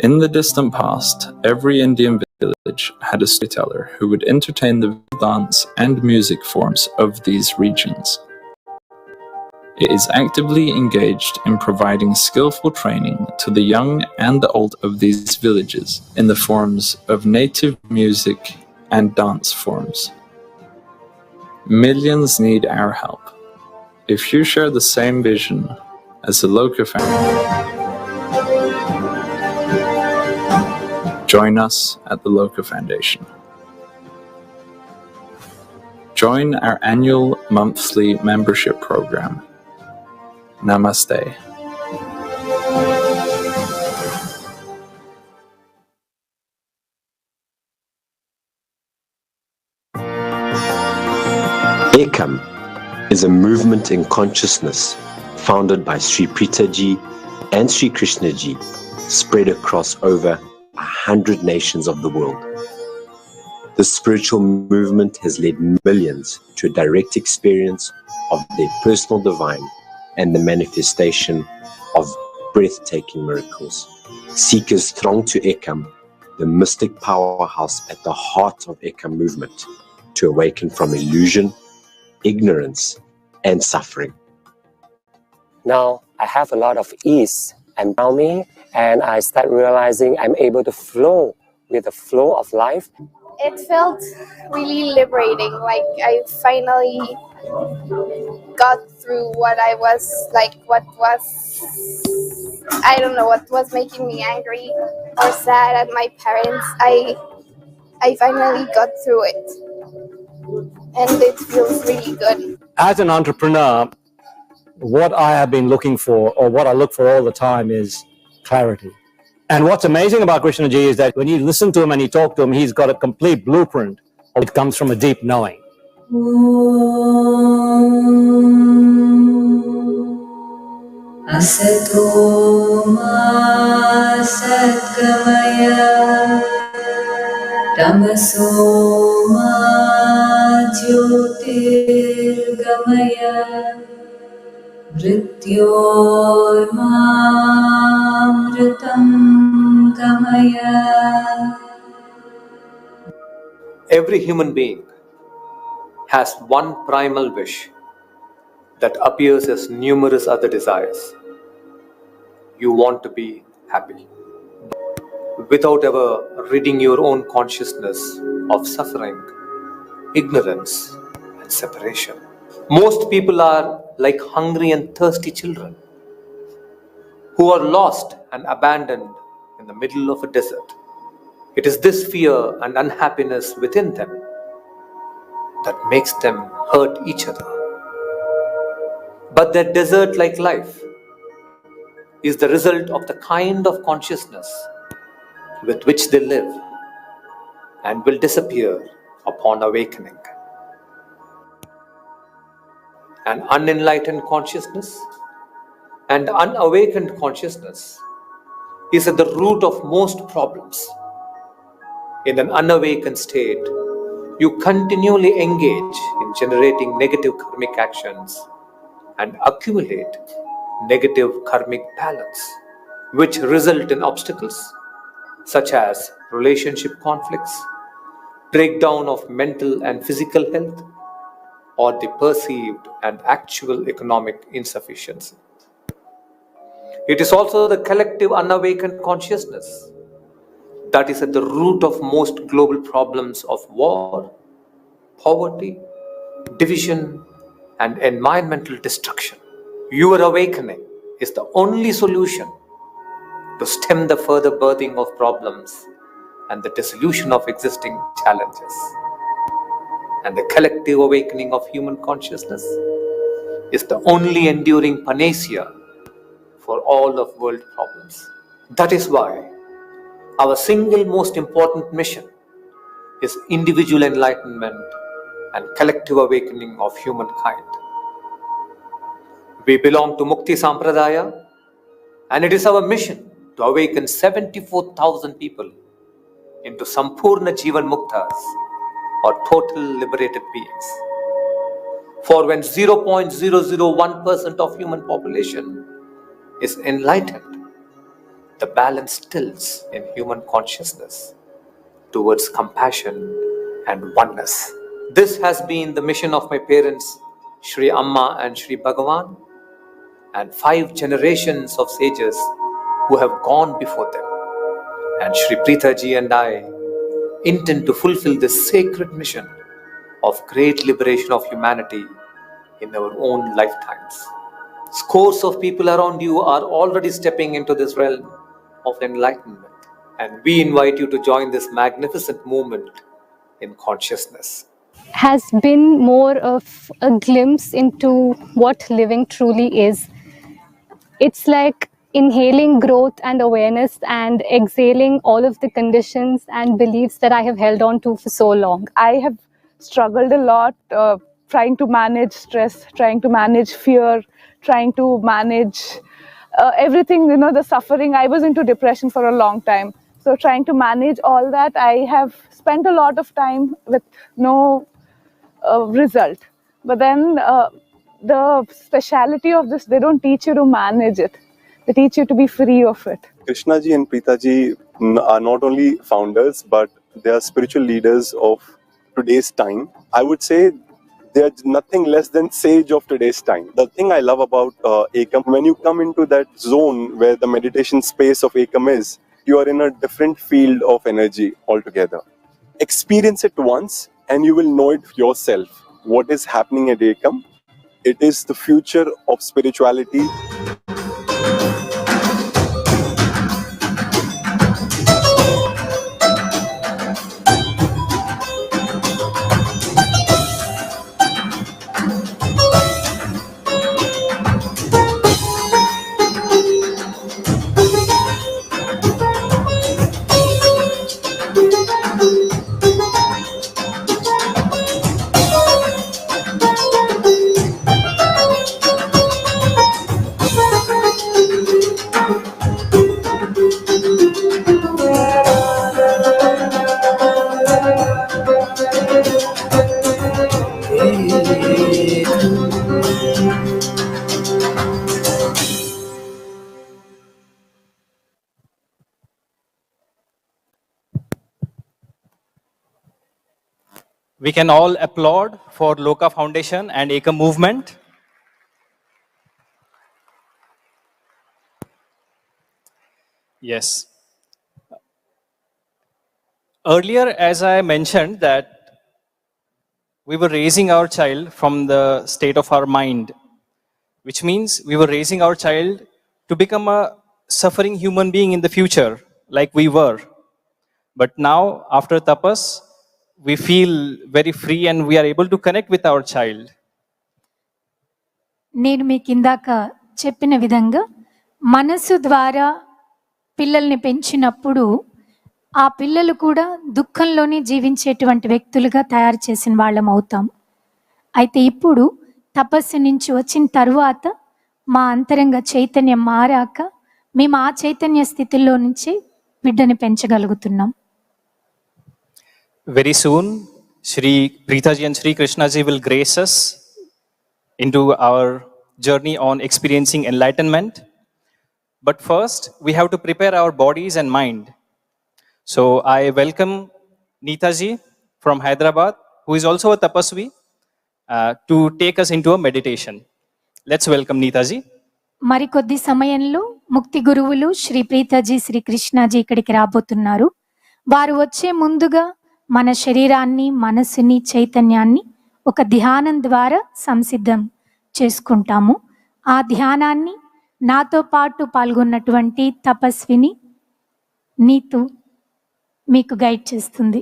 In the distant past, every Indian village had a storyteller who would entertain the dance and music forms of these regions. It is actively engaged in providing skillful training to the young and the old of these villages in the forms of native music and dance forms. Millions need our help. If you share the same vision as the Loka family, join us at the Loka Foundation. Join our annual monthly membership program. Namaste. Ekam is a movement in consciousness founded by Sri Preethaji and Sri Krishnaji, spread across over 100 nations of the world. This spiritual movement has led millions to a direct experience of their personal divine and the manifestation of breathtaking miracles. Seekers throng to Ekam, the mystic powerhouse at the heart of Ekam movement, to awaken from illusion, ignorance, and suffering. Now I have a lot of ease around me, and I start realizing I'm able to flow with the flow of life. It felt really liberating, like I finally got through what was making me angry or sad at my parents. I finally got through it, and it feels really good. As an entrepreneur, what I have been looking for, or what I look for all the time, is clarity. And what's amazing about Krishnaji is that when you listen to him and you talk to him, he's got a complete blueprint. It comes from a deep knowing. Asato ma satgamaya tamaso ma jyotirgamaya Mrityormamritam gamaya. Every human being has one primal wish that appears as numerous other desires. You want to be happy, without ever ridding your own consciousness of suffering, ignorance, and separation. Most people are like hungry and thirsty children who are lost and abandoned in the middle of a desert. It is this fear and unhappiness within them that makes them hurt each other. But their desert-like life is the result of the kind of consciousness with which they live and will disappear upon awakening. An unenlightened consciousness and unawakened consciousness is at the root of most problems. In an unawakened state, you continually engage in generating negative karmic actions and accumulate negative karmic balance, which result in obstacles such as relationship conflicts, breakdown of mental and physical health, or the perceived and actual economic insufficiency. It is also the collective unawakened consciousness that is at the root of most global problems of war, poverty, division, and environmental destruction. Your awakening is the only solution to stem the further birthing of problems and the dissolution of existing challenges. And the collective awakening of human consciousness is the only enduring panacea for all of world problems. That is why our single most important mission is individual enlightenment and collective awakening of humankind. We belong to Mukti Sampradaya, and it is our mission to awaken 74,000 people into Sampurna Jivan Muktas, or total liberated beings. For when 0.001% of human population is enlightened, the balance tilts in human consciousness towards compassion and oneness. This has been the mission of my parents, Sri Amma and Sri Bhagavan, and 5 generations of sages who have gone before them. And Sri Preethaji and I intend to fulfill this sacred mission of great liberation of humanity in our own lifetimes. Scores of people around you are already stepping into this realm of enlightenment, and we invite you to join this magnificent movement in consciousness. Has been more of a glimpse into what living truly is. It's like inhaling growth and awareness and exhaling all of the conditions and beliefs that I have held on to for so long. I have struggled a lot trying to manage stress, trying to manage fear, trying to manage everything, the suffering. I was into depression for a long time. So trying to manage all that, I have spent a lot of time with no result. But then the speciality of this, they don't teach you to manage it. They teach you to be free of it. Krishnaji and Preethaji are not only founders, but they are spiritual leaders of today's time. I would say they are nothing less than sage of today's time. The thing I love about Ekam, when you come into that zone where the meditation space of Ekam is, you are in a different field of energy altogether. Experience it once and you will know it yourself. What is happening at Ekam? It is the future of spirituality. We can all applaud for Loka Foundation and Ekam movement. Yes. Earlier, as I mentioned, that we were raising our child from the state of our mind, which means we were raising our child to become a suffering human being in the future, like we were. But now, after tapas, we feel very free and we are able to connect with our child. నేను మీకు ఇందాక చెప్పిన విధంగా మనసు ద్వారా పిల్లల్ని పెంచినప్పుడు ఆ పిల్లలు కూడా దుఃఖంలోనే జీవించేటువంటి వ్యక్తులుగా తయారు చేసిన వాళ్ళం అవుతాం. అయితే ఇప్పుడు తపస్సు నుంచి వచ్చిన తర్వాత మా అంతరంగ చైతన్యం మారాక మేము ఆ చైతన్య స్థితిలో నుంచి బిడ్డని పెంచగలుగుతున్నాం. Very soon, Sri Preethaji and Sri Krishnaji will grace us into our journey on experiencing enlightenment. But first, we have to prepare our bodies and mind. So I welcome Neetaji from Hyderabad, who is also a tapasvi, to take us into a meditation. Let's welcome Neetaji. మరికొద్ది సమయంలో ముక్తి గురువులు శ్రీ ప్రీతాజీ శ్రీ కృష్ణాజీ ఇక్కడికి రాబోతున్నారు. వారు వచ్చే ముందుగా మన శరీరాన్ని, మనసుని, చైతన్యాన్ని ఒక ధ్యానం ద్వారా సంసిద్ధం చేసుకుంటాము. ఆ ధ్యానాన్ని నాతో పాటు పాల్గొన్నటువంటి తపస్విని నీతు మీకు గైడ్ చేస్తుంది.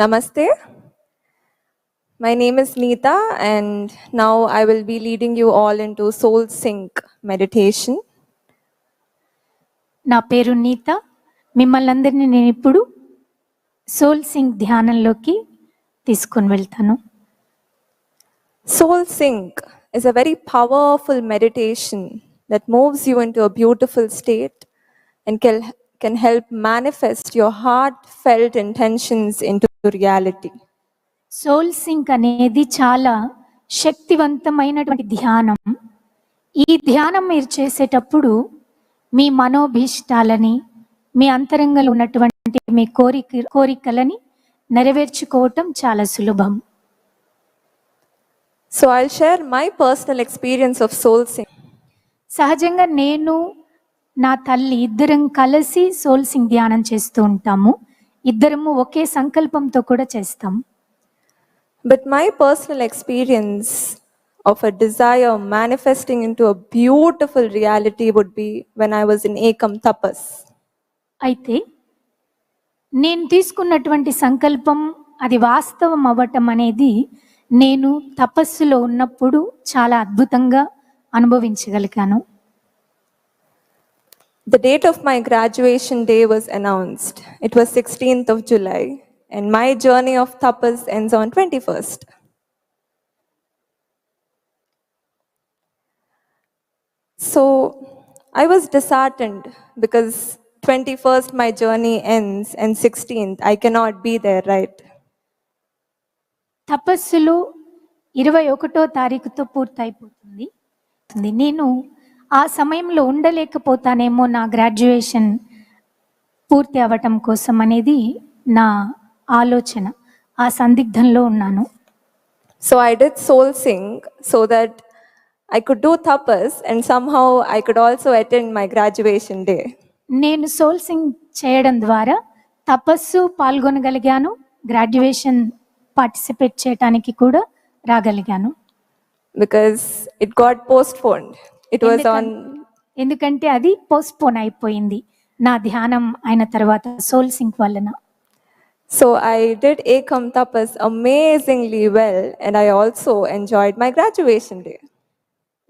Namaste. My name is Neeta and now I will be leading you all into soul sync meditation. నా పేరు నీత. మిమ్మల్ని అందరినీ నేను ఇప్పుడు సోల్ సింక్ ధ్యానంలోకి తీసుకొని వెళ్తాను. Soul sync is a very powerful meditation that moves you into a beautiful state and can help manifest your heartfelt intentions into reality. Soul sync అనేది చాలా శక్తివంతమైనటువంటి ధ్యానం. ఈ ధ్యానం మీరు చేసేటప్పుడు మీ మనోభీష్టాలని, మీ అంతరంగంలో ఉన్నటువంటి మీ కోరికలని నెరవేర్చుకోవటం చాలా సులభం. So I'll share my personal experience of soul sync. సహజంగా నేను నా తల్లి ఇద్దరం కలిసి సోల్ సింగ్ ధ్యానం చేస్తూ ఉంటాము. ఇద్దరము ఒకే సంకల్పంతో కూడా చేస్తాం. But my personal experience of a desire manifesting into a beautiful reality would be when I was in Ekam Tapas. అయితే నేను తీసుకున్నటువంటి సంకల్పం అది వాస్తవం అవ్వటం అనేది నేను తపస్సులో ఉన్నప్పుడు చాలా అద్భుతంగా అనుభవించగలిగాను. The date of my graduation day was announced. It was 16th of July and my journey of tapas ends on 21st. So I was disheartened because 21st my journey ends and 16th I cannot be there, right? తపస్సులు 21వ తారీఖుతో పూర్తయిపోతుంది. నేను ఆ సమయంలో ఉండలేకపోతానేమో నా graduation పూర్తి అవ్వటం కోసం అనేది నా ఆలోచన. ఆ సందిగ్ధంలో ఉన్నాను. So I did soul sync so that I could do tapas and somehow I could also attend my graduation day. నేను సోల్ సింగ్ చేయడం ద్వారా తపస్సు పాల్గొనగలిగాను, గ్రాడ్యుయేషన్ పార్టిసిపేట్ చేయడానికి కూడా రాగలిగాను. Because it got postponed. It was on ఎందుకంటే అది పోస్ట్పోన్ అయిపోయింది నా ధ్యానం అయిన తర్వాత సోల్ సింక్ వలన. So I did Ekam Tapas amazingly well and I also enjoyed my graduation day.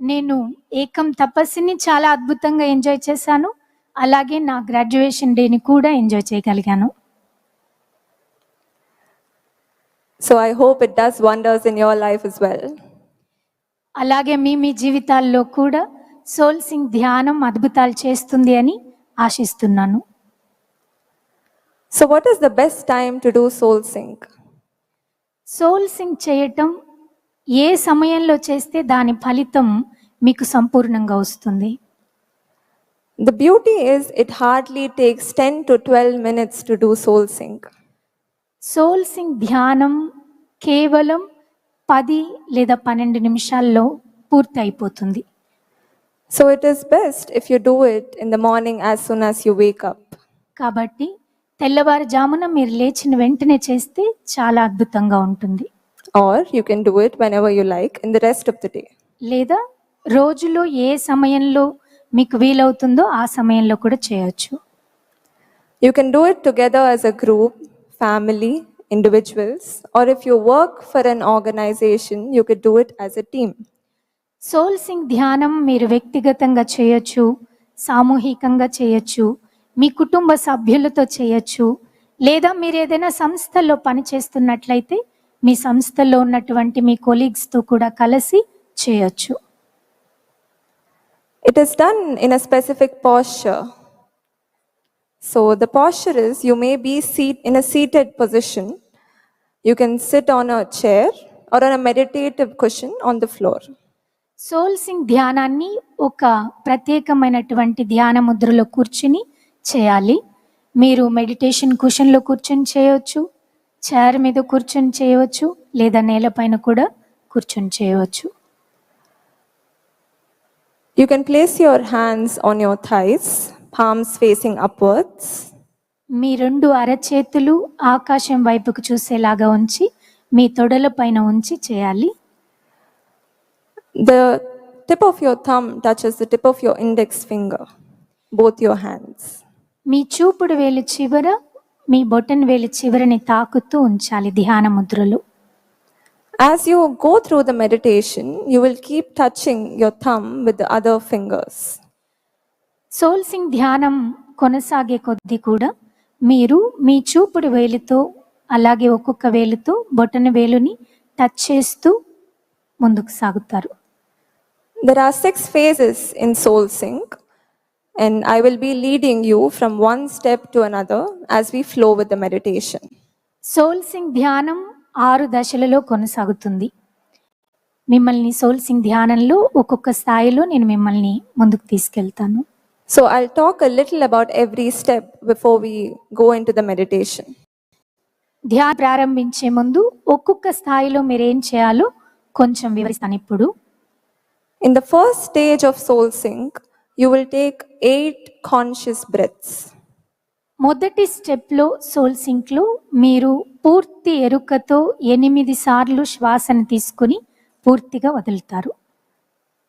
నేను ఏకం తపస్సుని చాలా అద్భుతంగా ఎంజాయ్ చేశాను, అలాగే నా గ్రాడ్యుయేషన్ డేని కూడా ఎంజాయ్ చేయగలిగాను. So I hope it does wonders in your life as well. అలాగే మీ జీవితాల్లో కూడా సోల్ సింగ్ ధ్యానం అద్భుతాలు చేస్తుంది అని ఆశిస్తున్నాను. So what is the best time to do soul sync? Soul sync చేయటం ఏ సమయంలో చేస్తే దాని ఫలితం మీకు సంపూర్ణంగా వస్తుంది. The beauty is it hardly takes 10 to 12 minutes to do soul sync. Soul sync ధ్యానం కేవలం 10 లేదా 12 నిమిషాల్లో పూర్తి అయిపోతుంది. So it is best if you do it in the morning as soon as you wake up. కాబట్టి తెల్లవారుజామున మీరు లేచిన వెంటనే చేస్తే చాలా అద్భుతంగా ఉంటుంది. Or you can do it whenever you like in the rest of the day. లేదా రోజులో ఏ సమయంలో మీకు వీలవుతుందో ఆ సమయంలో కూడా చేయొచ్చు. You can do it together as a group, family, individuals, or if you work for an organization, you could do it as a team. Soul sync ధ్యానం మీరు వ్యక్తిగతంగా చేయొచ్చు, సామూహికంగా చేయొచ్చు, మీ కుటుంబ సభ్యులతో చేయొచ్చు, లేదా మీరు ఏదైనా సంస్థలో పనిచేస్తున్నట్లయితే మీ సంస్థలో ఉన్నటువంటి మీ కొలీగ్స్తో కూడా కలిసి చేయొచ్చు. It is done in a specific posture. So the posture is you may be in a seated position. You can sit on a chair or on a meditative cushion on the floor. Soul sync ధ్యానాన్ని ఒక ప్రత్యేకమైనటువంటి ధ్యాన ముద్రలో కూర్చుని చేయాలి. మీరు meditation కుషన్లో కూర్చొని చేయవచ్చు, చైర్ మీద కూర్చొని చేయవచ్చు, లేదా నేలపైన కూడా కూర్చొని చేయవచ్చు. You can place your hands on your thighs, palms facing upwards. మీ 2 అరచేతులు ఆకాశం వైపుకు చూసేలాగా ఉంచి మీ తొడల పైన ఉంచి చేయాలి. The tip of your thumb touches the tip of your index finger, both your hands. మీ చూపుడు వేలు చివర మీ బొటన్ వేలు చివరని తాకుతూ ఉంచాలి ధ్యాన ముద్రలో. As you go through the meditation, you will keep touching your thumb with the other fingers. Soul sync ధ్యానం కొనసాగే కొద్దీ కూడా మీరు మీ చూపుడు వేలుతో అలాగే ఒక్కొక్క వేలుతో బొటన వేలుని టచ్ చేస్తూ ముందుకు సాగుతారు. There are 6 phases in soul sync and I will be leading you from one step to another as we flow with the meditation. Soul sync ధ్యానం 6 దశలలో కొనసాగుతుంది. మిమ్మల్ని సోల్ సింగ్ ధ్యానంలో ఒక్కొక్క స్థాయిలో నేను మిమ్మల్ని ముందుకు తీసుకెళ్తాను. So I'll talk a little about every step before we go into the meditation. ధ్యానం ప్రారంభించే ముందు ఒక్కొక్క స్థాయిలో మీరేం చేయాలో కొంచెం వివరిస్తాను ఇప్పుడు. In the first stage of soul sync, you will take 8 conscious breaths. మొదటి స్టెప్లో సోల్ సింక్లో మీరు పూర్తి ఎరుకతో 8 సార్లు శ్వాసను తీసుకుని పూర్తిగా వదులుతారు.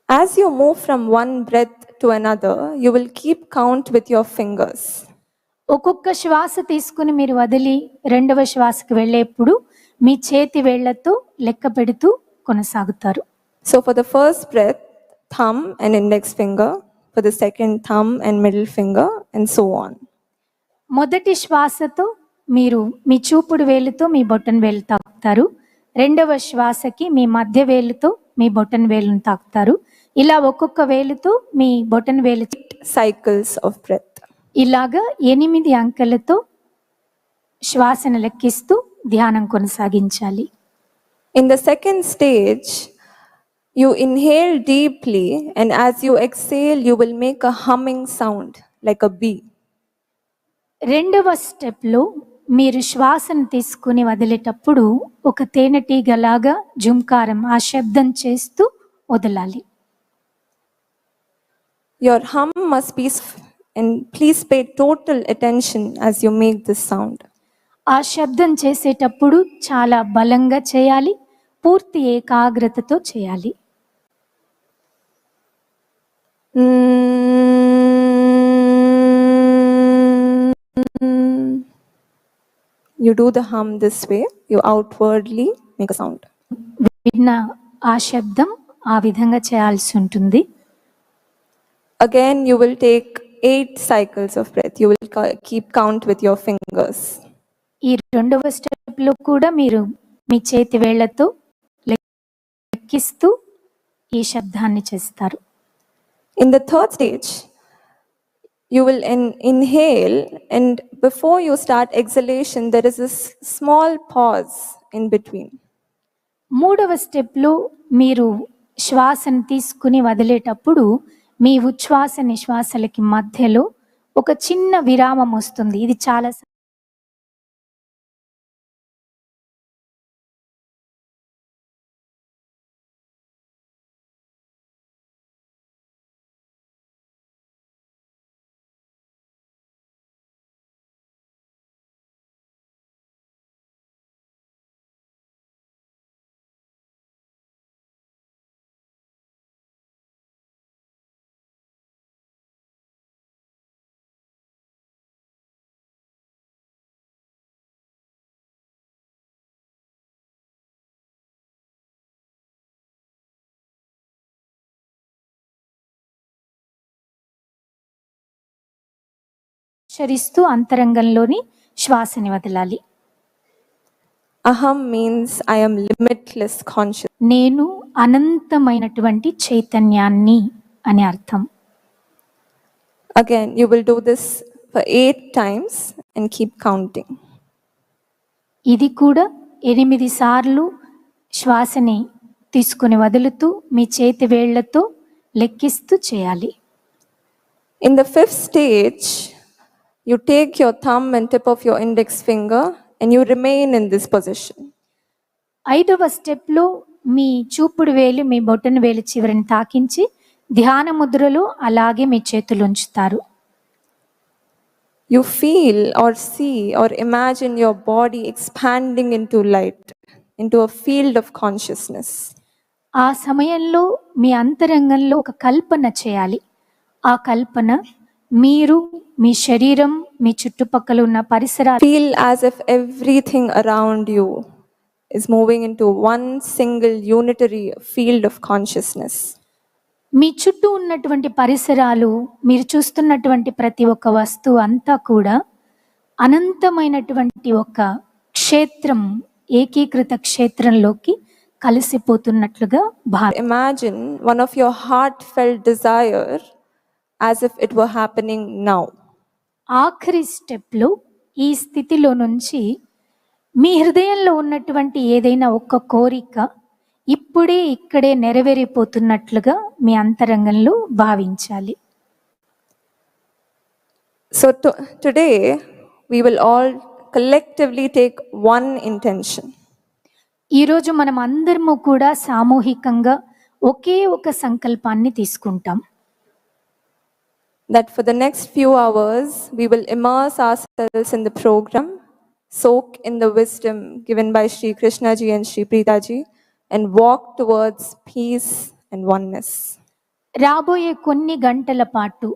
As you move from one breath to another, you will keep count with your fingers. ఒక్కొక్క శ్వాస తీసుకుని మీరు వదిలి రెండవ శ్వాసకు వెళ్ళేప్పుడు మీ చేతి వేళ్లతో లెక్క పెడుతూ కొనసాగుతారు. So for the first breath, thumb and index finger. For the second, thumb and middle finger, and so on. మొదటి శ్వాసతో మీరు మీ చూపుడు వేలుతో మీ బొటన్ వేలు తాకుతారు. రెండవ శ్వాసకి మీ మధ్య వేలుతో మీ బొటన్ వేలును తాకుతారు. ఇలా ఒక్కొక్క వేలుతో మీ బొటన్ వేలు cycles of breath. ఇలాగా 8 అంకెలతో శ్వాసను లెక్కిస్తూ ధ్యానం కొనసాగించాలి. In the second stage, you inhale deeply, and as you exhale, you will make a humming sound like a bee. రెండవ స్టెప్లో మీరు శ్వాసను తీసుకుని వదిలేటప్పుడు ఒక తేనెటీగలాగా జుంకారం ఆ శబ్దం చేస్తూ వదలాలి. Your hum must be, and please pay total attention as you make this sound. ఆ శబ్దం చేసేటప్పుడు చాలా బలంగా చేయాలి, పూర్తి ఏకాగ్రతతో చేయాలి. You do the hum this way, you outwardly make a sound. విన్న ఆ శబ్దం ఆ విధంగా చేయాల్సి ఉంటుంది. Again, you will take 8 cycles of breath. You will keep count with your fingers. ఈ రెండవ స్టెప్లో కూడా మీరు మీ చేతి వేళ్లతో లెక్కిస్తూ ఈ శబ్దాన్ని చేస్తారు. In the third stage, you will inhale, and before you start exhalation, there is a small pause in between. మూడవ స్టెప్లో మీరు శ్వాసను తీసుకుని వదిలేటప్పుడు మీ ఉచ్ఛ్వాస నిశ్వాసలకి మధ్యలో ఒక చిన్న విరామం వస్తుంది. ఇది చాలా ఉచ్చరిస్తూ అంతరంగంలోని శ్వాసని వదలాలి. Aham means I am limitless conscious. నేను అనంతమైనటువంటి చైతన్యాన్ని అని అర్థం. Again, you will do this for 8 times and keep counting. ఇది కూడా 8 సార్లు శ్వాసని తీసుకుని వదులుతూ మీ చేతి వేళ్లతో లెక్కిస్తూ చేయాలి. In the 5th stage, you take your thumb and tip of your index finger and you remain in this position. 5వ స్టెప్లో మీ చూపుడు వేలు మీ బొటన వేలు చివరిని తాకించి ధ్యాన ముద్రలో అలాగే మీ చేతులు ఉంచుతారు. You feel or see or imagine your body expanding into light, into a field of consciousness. ఆ సమయంలో మీ అంతరంగంలో ఒక కల్పన చేయాలి. ఆ కల్పన మీరు మీ శరీరం మీ చుట్టుపక్కల ఉన్న పరిసరాలు feel as if everything around you is moving into one single unitary field of consciousness. మీ చుట్టూ ఉన్నటువంటి పరిసరాలు మీరు చూస్తున్నటువంటి ప్రతి ఒక్క వస్తువు అంతా కూడా అనంతమైనటువంటి ఒక క్షేత్రం, ఏకీకృత క్షేత్రంలోకి కలిసిపోతున్నట్లుగా Imagine one of your heartfelt desire as if it were happening now. ఆఖరి స్టెప్లో ఈ స్థితిలో నుంచి మీ హృదయంలో ఉన్నటువంటి ఏదైనా ఒక్క కోరిక ఇప్పుడే ఇక్కడే నెరవేరిపోతున్నట్లుగా మీ అంతరంగంలో భావించాలి. So today, we will all collectively take one intention. ఈరోజు మనం అందరము కూడా సామూహికంగా ఒకే ఒక సంకల్పాన్ని తీసుకుంటాం. That for the next few hours, we will immerse ourselves in the program, soak in the wisdom given by Sri Krishnaji and Sri Preethaji, and walk towards peace and oneness. రాబోయే కొన్ని గంటల పాటు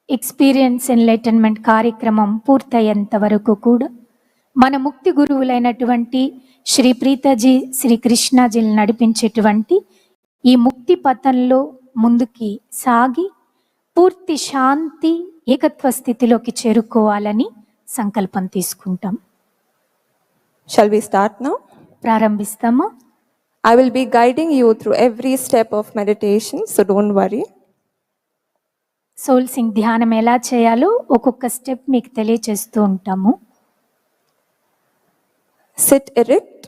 ఎక్స్పీరియన్స్ ఎన్లైటన్మెంట్ కార్యక్రమం పూర్తయ్యేంత వరకు కూడా మన ముక్తి గురువులైనటువంటి శ్రీ ప్రీతజీ శ్రీ కృష్ణాజీలు నడిపించేటువంటి ఈ ముక్తి పథంలో ముందుకి సాగి పూర్తి శాంతి ఏకత్వ స్థితిలోకి చేరుకోవాలని సంకల్పం తీసుకుంటాం. Shall we start now? ప్రారంభిస్తామా? I will be guiding you through every step of meditation, so don't worry. Soul sync ధ్యానం ఎలా చేయాలో ఒక్కొక్క స్టెప్ మీకు తెలియచేస్తూ ఉంటాము. Sit erect.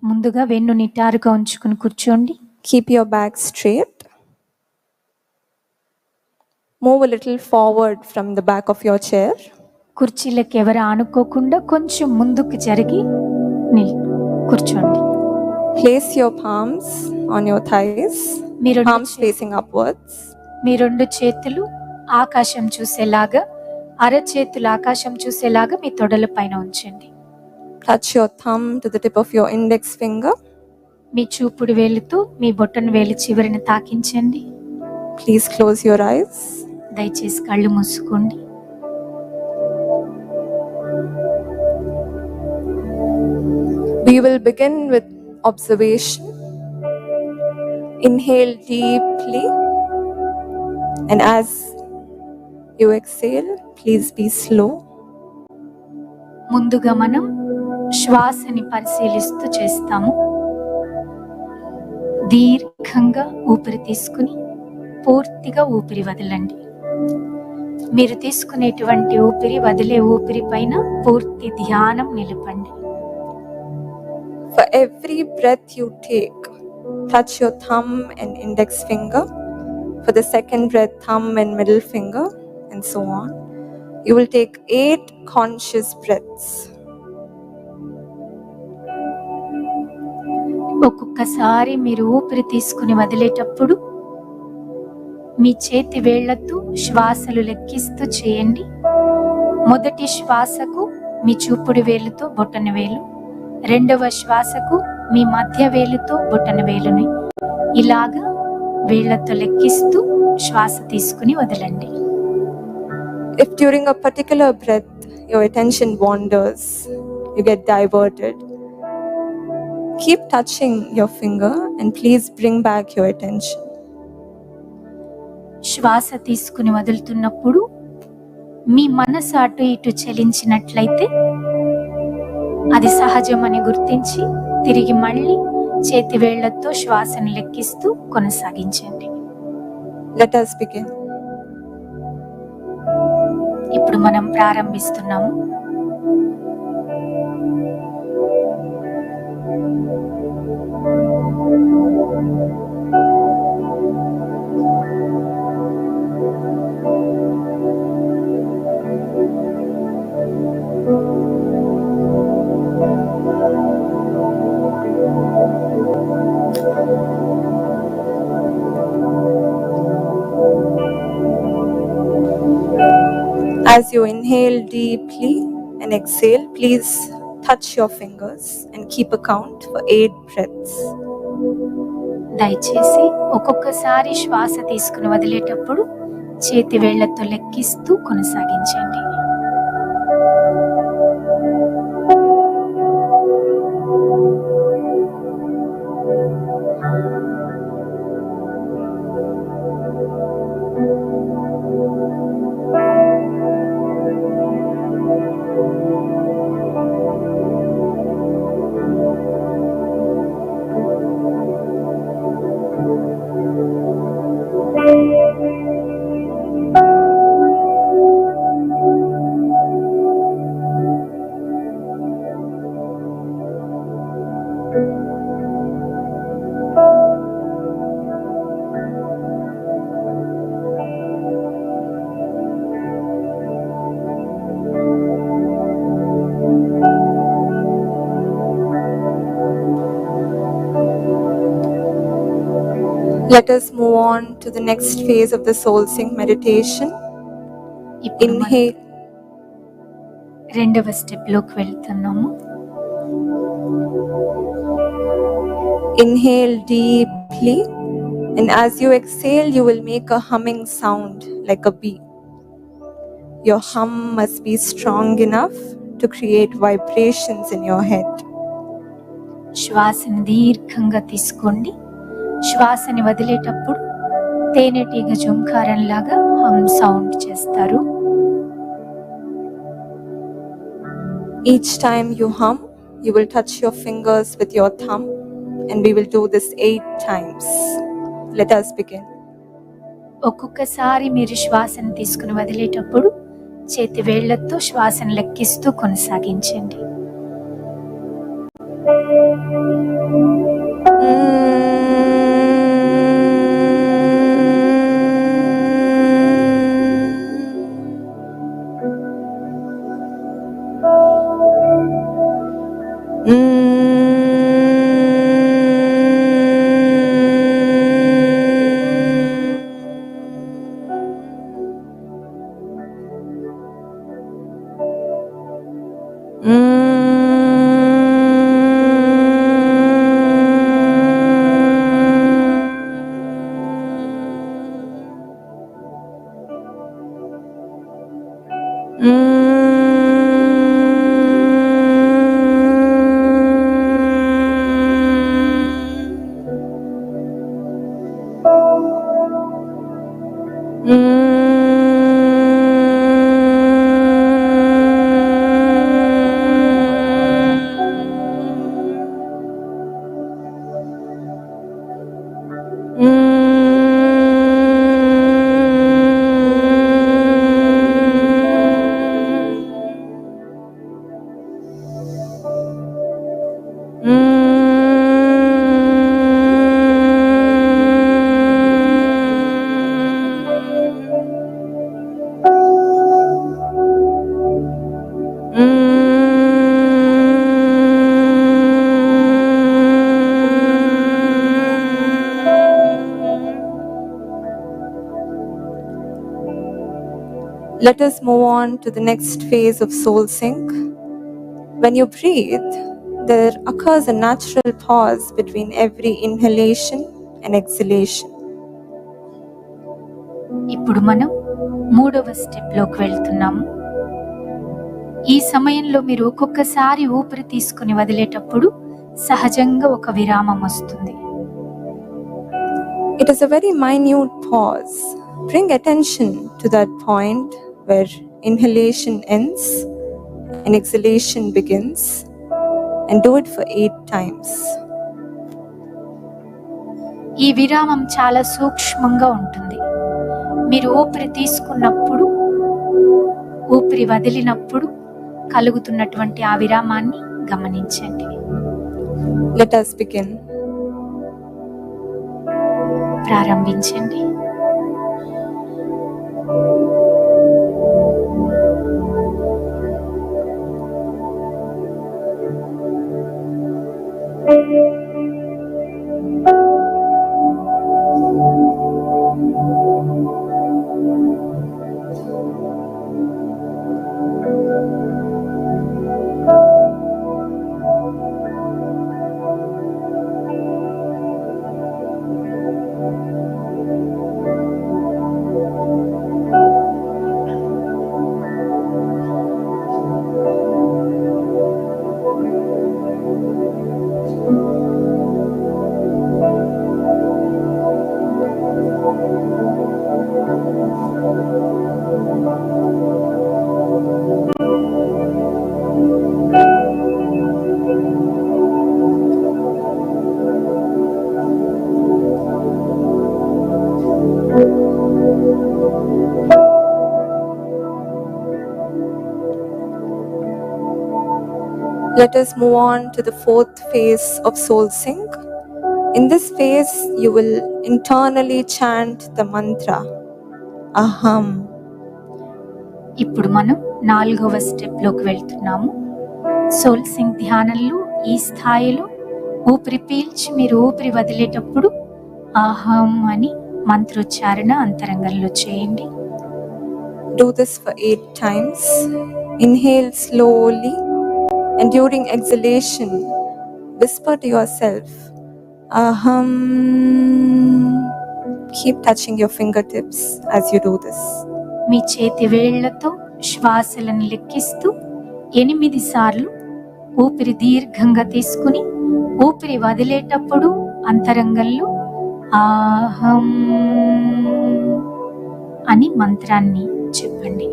ముందుగా వెన్ను నిటారుగా ఉంచుకుని కూర్చోండి. Keep your back straight. Move a little forward from the back of your chair. కుర్చీలకు ఎవరు ఆనుకోకుండా కొంచెం ముందుకు జరిగి కూర్చోండి. Place your palms on your thighs, palms facing upwards. మీ రెండు చేతులు ఆకాశం చూసేలాగా, అరచేతులు ఆకాశం చూసేలాగా మీ తొడల పైన ఉంచండి. Touch your thumb to the tip of your index finger. మీ చూపుడు వేలుతో మీ బొటన వేలు చివరిని తాకించండి. Please close your eyes. దయచేసి కళ్ళు మూసుకోండి. We will begin with observation. Inhale deeply, and as you exhale, please be slow. ముందుగా మనం శ్వాసని పరిశీలిస్తూ చేస్తాము. దీర్ఘంగా ఊపిరి తీసుకుని పూర్తిగా ఊపిరి వదలండి. మీరు తీసుకునేటువంటి ఊపిరి వదిలే ఊపిరి పైన పూర్తి ధ్యానం నిలపండి. For every breath you take, touch your thumb and index finger. For the second breath, thumb and middle finger, and so on. You will take 8 conscious breaths. ఒక్కొక్కసారి మీరు ఊపిరి తీసుకుని వదిలేటప్పుడు మీ చేతి వేళ్లతో శ్వాసలు లెక్కిస్తూ చేయండి. మొదటి శ్వాసకు మీ చూపుడు వేలుతో బొటన వేలు, రెండవ శ్వాసకు మీ మధ్య వేలుతో బొటన వేలుని ఇలాగా వేళ్లతో లెక్కిస్తూ శ్వాస తీసుకుని వదలండి. If during a particular breath your attention wanders, you get diverted, keep touching your finger and please bring back your attention. శ్వాస తీసుకుని వదులుతున్నప్పుడు మీ మనసు అటు ఇటు చలించినట్లయితే అది సహజమని గుర్తించి తిరిగి మళ్ళీ చేతి వేళ్లతో శ్వాసను లెక్కిస్తూ కొనసాగించండి. Let us begin. ఇప్పుడు మనం ప్రారంభిస్తున్నాము. As you inhale deeply and exhale, please touch your fingers and keep a count for 8 breaths. దయచేసి ఒక్కొక్కసారి శ్వాస తీసుకుని వదిలేటప్పుడు చేతి వేళ్లతో లెక్కిస్తూ కొనసాగించండి. Let us move on to the next phase of the soul sync meditation. Inhale. రెండవ స్టెప్ లోకి వెళ్తున్నాము. Inhale deeply, and as you exhale, you will make a humming sound like a bee. Your hum must be strong enough to create vibrations in your head. శ్వాసని దీర్ఘంగా తీసుకోండి. శ్వాసని వదిలేటప్పుడు తేనెటీగ జుంకారం లాగా హమ్ sound చేస్తారు. Each time you hum, you will touch your fingers with your thumb, and we will do this 8 times. Let us begin. ఒక్కొక్కసారి మీరు శ్వాసను తీసుకుని వదిలేటప్పుడు చేతి వేళ్లతో శ్వాసను లెక్కిస్తూ కొనసాగించండి. Let us move on to the next phase of soul sync. When you breathe, there occurs a natural pause between every inhalation and exhalation. ఇప్పుడు మనం మూడవ స్టెప్ లోకి వెళ్తున్నాము. ఈ సమయంలో మీరు ఒక్కొక్కసారి ఊపిరి తీసుకుని వదిలేటప్పుడు సహజంగా ఒక విరామం వస్తుంది. It is a very minute pause. Bring attention to that point where inhalation ends and exhalation begins, and do it for 8 times. ఈ విరామం చాలా సూక్ష్మంగా ఉంటుంది. మీరు ఊపిరి తీసుకున్నప్పుడు ఊపిరి వదిలినప్పుడు కలుగుతున్నటువంటి ఆ విరామాన్ని గమనించండి. Let us begin. ప్రారంభించండి. Let us move on to the 4th phase of soul sync. In this phase, you will internally chant the mantra, Aham. ఇప్పుడు మనం 4వ స్టెప్ లోకి వెళ్తున్నాము. సోల్ సింక్ ధ్యానంలో ఈ స్థాయిలో ఊపిరి పీల్చి మీరు ఊపిరి వదిలేటప్పుడు అహం అని మంత్రోచ్చారణ అంతరంగంలో చేయండి. Do this for 8 times. Inhale slowly, and during exhalation, whisper to yourself, Aham. Keep touching your fingertips as you do this. మీ చేతి వేళ్లతో శ్వాసలను లెక్కిస్తూ 8 సార్లు ఊపిరి దీర్ఘంగా తీసుకుని ఊపిరి వదిలేటప్పుడు అంతరంగంలో ఆహం అని మంత్రాన్ని చెప్పండి.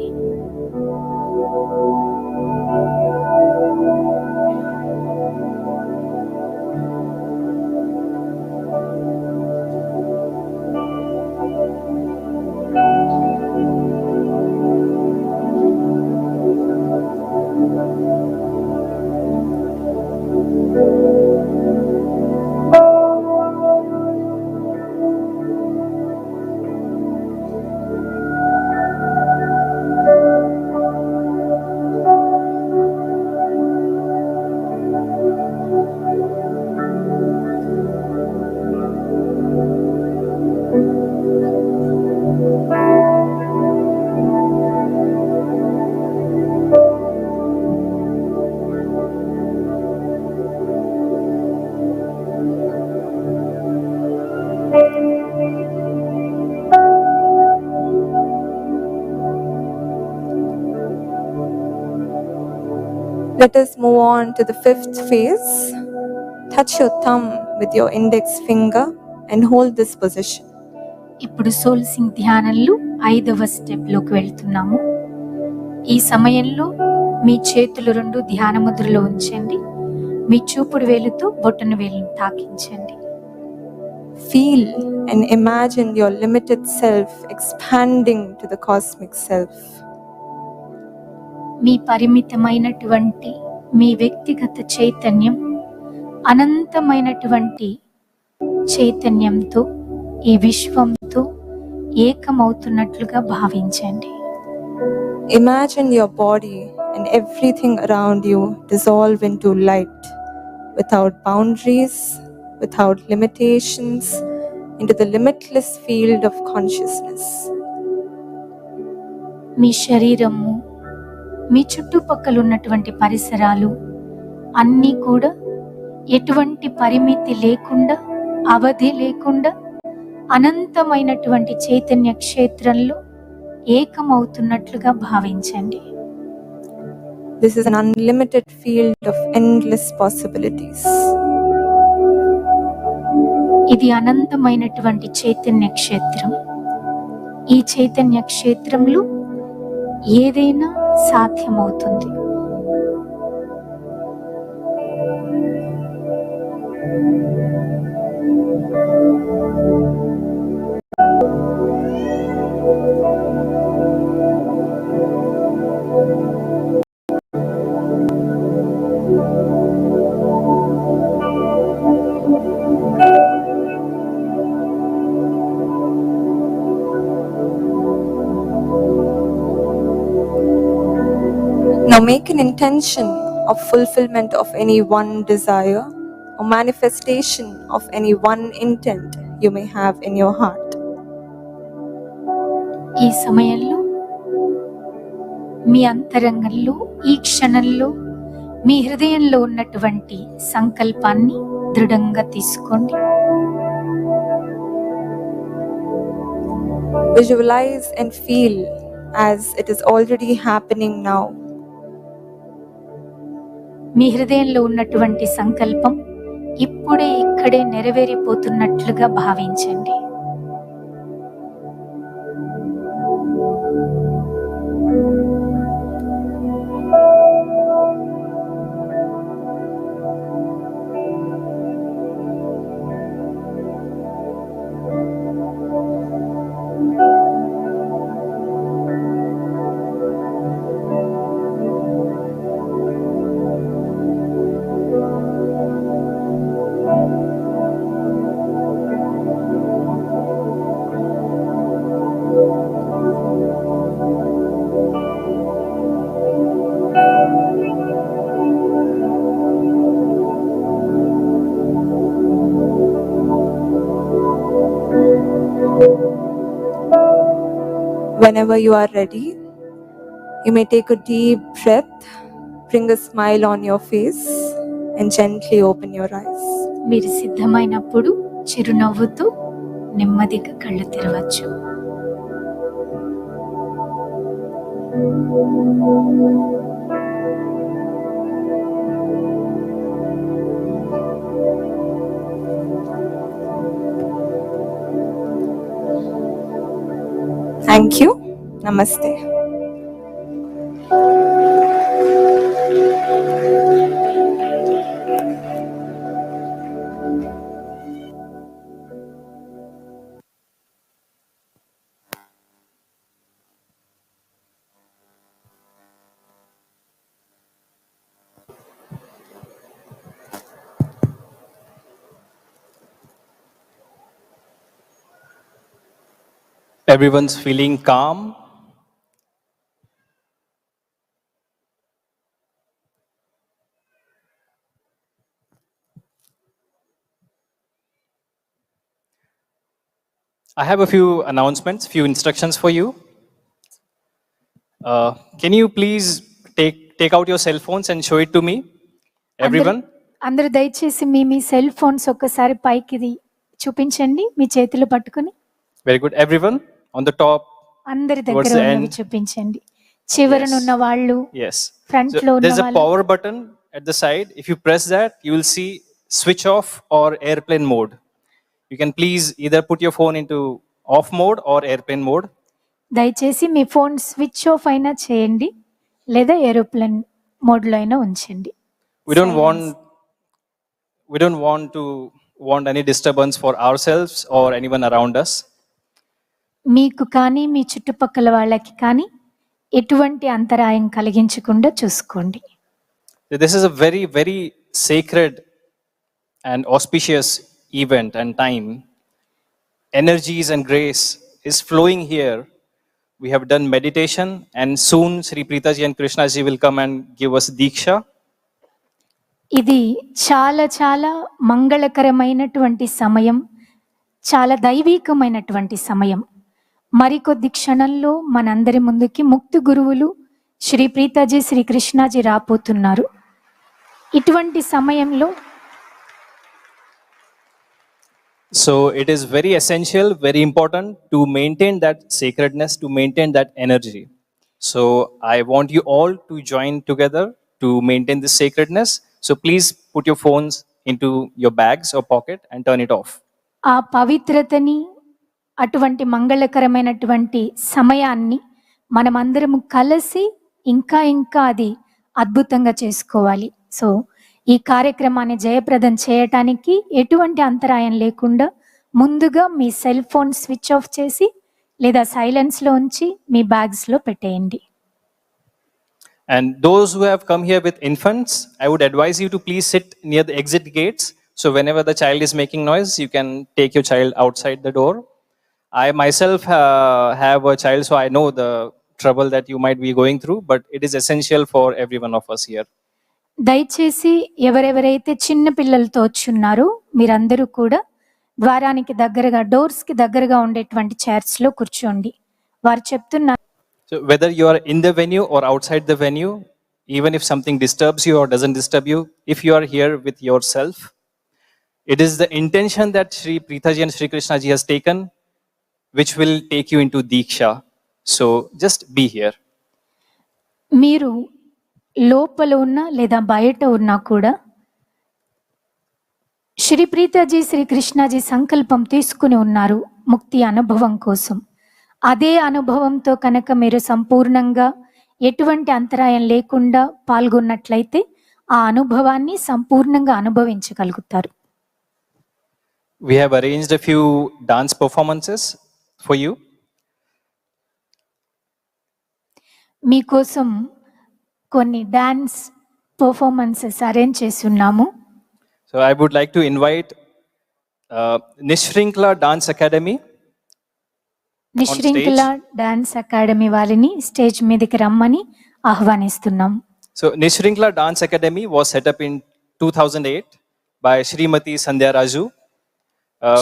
Let us move on to the 5th phase. Touch your thumb with your index finger and hold this position. ఇప్పుడు సోల్ సింగ్ ధ్యానంలో 5వ స్టెప్లోకి వెళ్తున్నాము. ఈ సమయంలో మీ చేతులు 2 ధ్యాన ముద్రలో ఉంచండి. మీ చూపుడు వేలుతో బొటన వేలును తాకించండి. Feel and imagine your limited self expanding to the cosmic self. మీ పరిమితమైనటువంటి మీ వ్యక్తిగత చైతన్యం అనంతమైనటువంటి చైతన్యంతో ఈ విశ్వంతో ఏకమవుతున్నట్లుగా భావించండి. Imagine your body and everything around you dissolve into light, without boundaries, without limitations, into the limitless field of consciousness. మీ శరీరము, మీ చుట్టుపక్కల ఉన్నటువంటి పరిసరాలు అన్నీ కూడా ఎటువంటి పరిమితి లేకుండా, అవధి లేకుండా అనంతమైనటువంటి చైతన్య క్షేత్రంలో ఏకమవుతున్నట్లుగా భావించండి. This is an unlimited field of endless possibilities. ఇది అనంతమైనటువంటి చైతన్య క్షేత్రం. ఈ చైతన్య క్షేత్రంలో ఏదైనా సాధ్యమవుతుంది. Now make an intention of fulfillment of any one desire or manifestation of any one intent you may have in your heart. ఈ సమయంలో మీ అంతరంగంలో ఈ క్షణంలో మీ హృదయంలో ఉన్నటువంటి సంకల్పాన్ని దృఢంగా తీసుకోండి. Visualize and feel as it is already happening now. మీ హృదయంలో ఉన్నటువంటి సంకల్పం ఇప్పుడే ఇక్కడే నెరవేరిపోతున్నట్లుగా భావించండి. Whenever you are ready, you may take a deep breath, bring a smile on your face, and gently open your eyes. మీరు సిద్ధమైనప్పుడు చిరునవ్వుతో నెమ్మదిగా కళ్ళు తెరవచ్చు. Thank you. Namaste. Everyone's feeling calm. I have a few announcements, few instructions for you. Can you please take out your cell phones and show it to me? Everyone? అందరూ దయచేసి మీ cell phones ఒక్కసారి పైకి చూపించండి మీ చేతులు పట్టుకొని. Very good. Everyone on the top. అందరి దగ్గర ఉన్నవి చూపించండి. చివరన ఉన్న వాళ్ళు, yes, ఫ్రంట్ లో ఉన్న there's a వాళ్ళు. power button at the side. If you press that, you will see switch off or airplane mode. You can please either put your phone into off mode or airplane mode. దయచేసి మీ phone switch off అయినా చేయండి లేదా aeroplane mode లో అయినా ఉంచండి. We don't want any disturbance for ourselves or anyone around us. మీకు కానీ మీ చుట్టుపక్కల వాళ్ళకి కానీ ఎటువంటి అంతరాయం కలిగించకుండా చూసుకోండి. This is a very, very sacred and auspicious event and time. Energies and grace is flowing here. We have done meditation and soon Sri Preethaji and Krishnaji will come and give us Diksha. ఇది చాలా చాలా మంగళకరమైనటువంటి సమయం, చాలా దైవీకమైనటువంటి సమయం. మరికొద్ది క్షణంలో మనందరి ముందుకి ముక్తి గురువులు శ్రీ ప్రీతాజీ శ్రీ కృష్ణాజీ రాబోతున్నారు. ఇటువంటి సమయంలో So it is very essential, very important to maintain that sacredness, to maintain that energy. So I want you all to join together to maintain this sacredness. So please put your phones into your bags or pocket and turn it off. ఆ పవిత్రతని, అటువంటి మంగళకరమైనటువంటి సమయాన్ని మనమందరము కలిసి ఇంకా అది అద్భుతంగా చేసుకోవాలి. So ఈ కార్యక్రమాన్ని జయప్రదం చేయటానికి ఎటువంటి అంతరాయం లేకుండా ముందుగా మీ సెల్ ఫోన్ స్విచ్ ఆఫ్ చేసి లేదా సైలెన్స్లో ఉంచి మీ బ్యాగ్స్లో పెట్టేయండి. And those who have come here with infants, I would advise you to please sit near the exit gates. So whenever the child is making noise, you can take your child outside the door. I myself have a child, so I know the trouble that you might be going through, but it is essential for every one of us here. దయచేసి ఎవరెవరైతే చిన్న పిల్లలతో వచ్చున్నారో మీరందరూ కూడా ద్వారానికి దగ్గరగా, డోర్స్కి దగ్గరగా ఉండేటువంటి చైర్స్లో కూర్చోండి. వారు చెప్తున్నారు, So whether you are in the venue or outside the venue, even if something disturbs you or doesn't disturb you, if you are here with yourself, it is the intention that Sri Preethaji and Sri Krishnaji has taken, which will take you into Diksha. So just be here. మీరు లోపల ఉన్నా లేదా బయట ఉన్నా కూడా శ్రీ ప్రీతాజీ శ్రీ కృష్ణాజీ సంకల్పం తీసుకుని ఉన్నారు ముక్తి అనుభవం కోసం. అదే అనుభవంతో కనుక మీరు సంపూర్ణంగా ఎటువంటి అంతరాయం లేకుండా పాల్గొన్నట్లయితే ఆ అనుభవాన్ని సంపూర్ణంగా అనుభవించగలుగుతారు. We have arranged a few dance performances for you. మీకోసం కొన్ని డాన్స్ పర్ఫార్మెన్సెస్ అరేంజ్ చేసి ఉన్నాము. So I would like to invite Nishrinkla Dance Academy. Nishrinkla dance academy వారిని స్టేజ్ మీదకి రమ్మని ఆహ్వానిస్తున్నాం. So Nishrinkla Dance Academy was set up in 2008 by Srimati Sandhya Raju,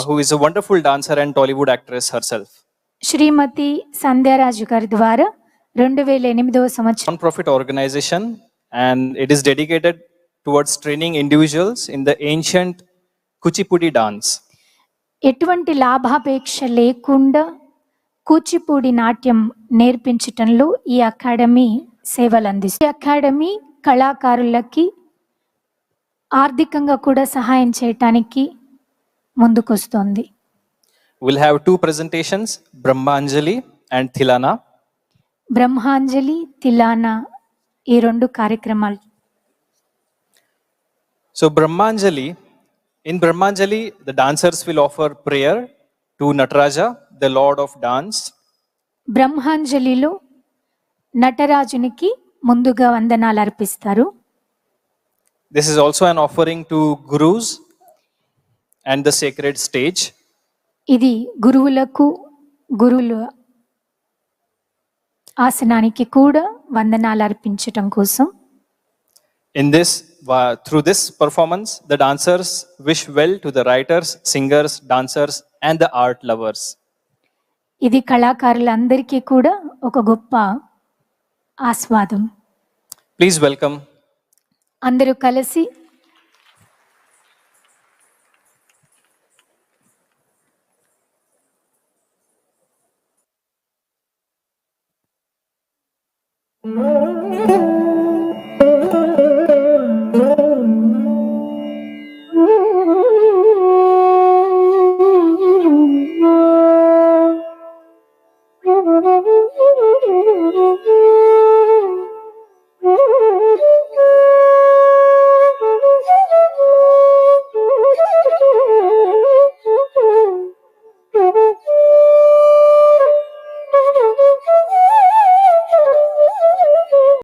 who is a wonderful dancer and Tollywood actress herself. శ్రీమతి సంధ్యారాజు గారి ద్వారా 2008వ సంవత్సరం non-profit organization, and it is dedicated towards training individuals in the ancient Kuchipudi dance. ఎటువంటి లాభాపేక్ష లేకుండా కూచిపూడి నాట్యం నేర్పించటంలో ఈ academy సేవలు అందిస్తుంది. ఈ అకాడమీ కళాకారులకి ఆర్థికంగా కూడా సహాయం చేయటానికి ముందుకొస్తుంది. We'll have two presentations, Brahmanjali and Thilana. బ్రహ్మాంజలి, తిలానా ఈ రెండు కార్యక్రమాలు. So in Brahmanjali, the dancers will offer prayer to Nataraja, the Lord of Dance. బ్రహ్మాంజలిలో నటరాజునికి ముందుగా వందనాలు అర్పిస్తారు. This is also an offering to gurus and the sacred stage. ఇది గురువుల ఆసనానికి కూడా వందనాలు అర్పించటం కోసం. Through this performance, the dancers wish well to the writers, singers, dancers, and the art lovers. ఇది కళాకారులందరికీ కూడా ఒక గొప్ప ఆస్వాదం. Please welcome అందరూ కలిసి